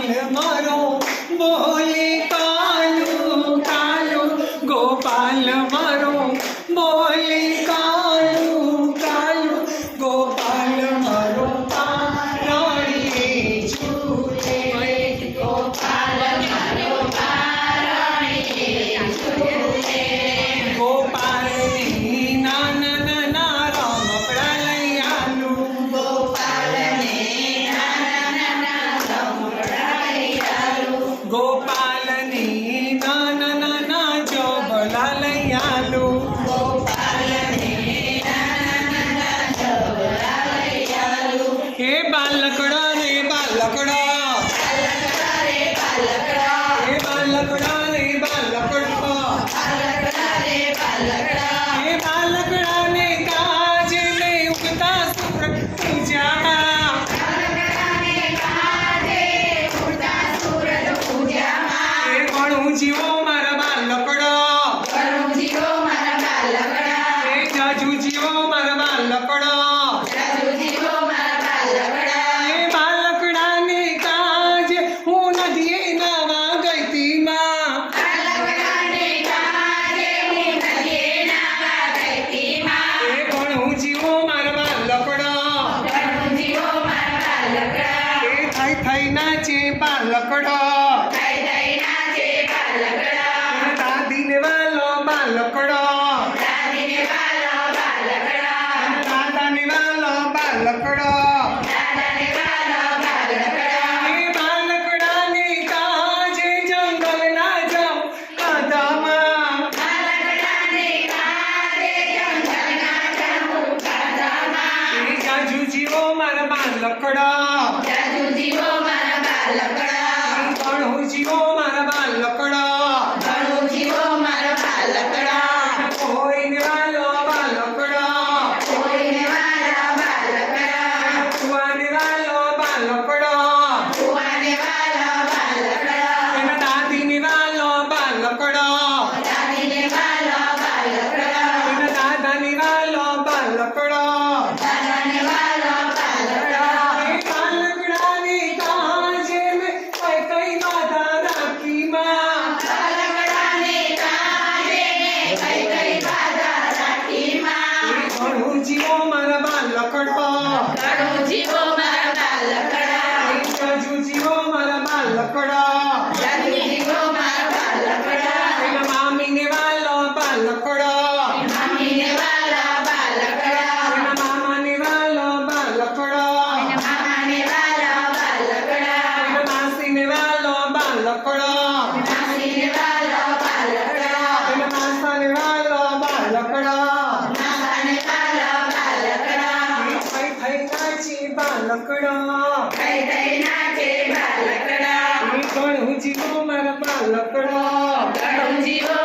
ગોપાલ મારો બોલે કાલું કાલું, ગોપાલ મારો બોલે કાલું કાલું, ગોપાલ મારો પારણીએ ઝૂલે, ગોપાલ મારો પારણીએ ઝૂલે, ગોપાલની નાના નાના રમકડા લઈ આલું, ગોપાલને નાના નાના રમકડા લઈ આલું, ગોપાલની નાના નાના ચોબલા લઈ આલું, ગોપાલને નાના નાના ઝબલા લઈ આલું, હે બાલકડા રે બાલકડા, બાલકડા રે બાલકડા, હે બાલકડા રે બાલકડા, બાલકડા રે બાલકડા, હે બાલકડા ને કાજે લે ઉગતા સૂર્ય પૂજામાં, બાલકડાને કાજે ઉડતા સૂરજ પૂજામાં, હે ઘણું જીવો મારા બાલકડા, ઘણું જીવો મારા બાલકડા, હે જાજુ જીવો મારા બાલકડા, જાજુ જીવો મારા બાલકડા, હે બાલકડા ને કાજે હું નદીએ નાવા ગઈ તી માં, બાલકડાને કાજે હું નદીએ નાવા ગઈ તી માં, હે ઘણું જીવો મારા બાલકડા, ઘણું જીવો મારા બાલકડા, હે થઈ નાચે બાલકડા, થઈ થઈ નાચે બાલકડા, દાદીને વાલો બાલકડા, દાદીને વાલો બાલકડા, દાદાને વાલો બાલકડા, દાદાને વાલો બાલકડા, હે બાલકડાને કાજે જંગલના જાઉં કાદામાં, બાલકડાને કાજે જંગલના જાઉં કાદામાં, હે જાજુ જીવો મારા બાલકડા, જાજુ જીવો મારા બાલકડા, ઘણું જીવો મારા બાલકડા, ઘણું જીવો મારા બાલકડા, કોઈને વાલો બાલકડા, કોઈને વાલા બાલકડા, કુવાને વાલો બાલકડા, કુવાને વાલા બાલકડા, એના દાદીને વાલો બાલકડા, દાદીને વાલા બાલકડા, એના દાદાને વાલો બાલકડા, દાદાને વાલા બાલકડા, એ બાલકડાને કાજે મેં કઈ બાધા રાખી માં, બાલકડાને કાજે કઈ કઈ બાધા રાખી માં, એ ઘણું જીવો મારા બાલકડા, ઘણું જીવો મારા બાલકડા, એ જાજુ જીવો મારા બાલકડા, જાજુ જીવો મારા બાલકડા, એના મામીને વાલો બાલકડા, મમ્મીને વાલા બાલકડા, એના મામાને વાલો બાલકડા, મામાને વાલા બાલકડા, એના માસીને વાલો બાલકડા, માસીને વાલા બાલકડા, એના માસાને વાલો બાલકડા, મામાને વાલા બાલકડા, થઈ નાચી બાલકડા, થઈ થઈ નાચે બાલકડા, ઘણું જીવો મારા બાલકડા, ઘણું જીવો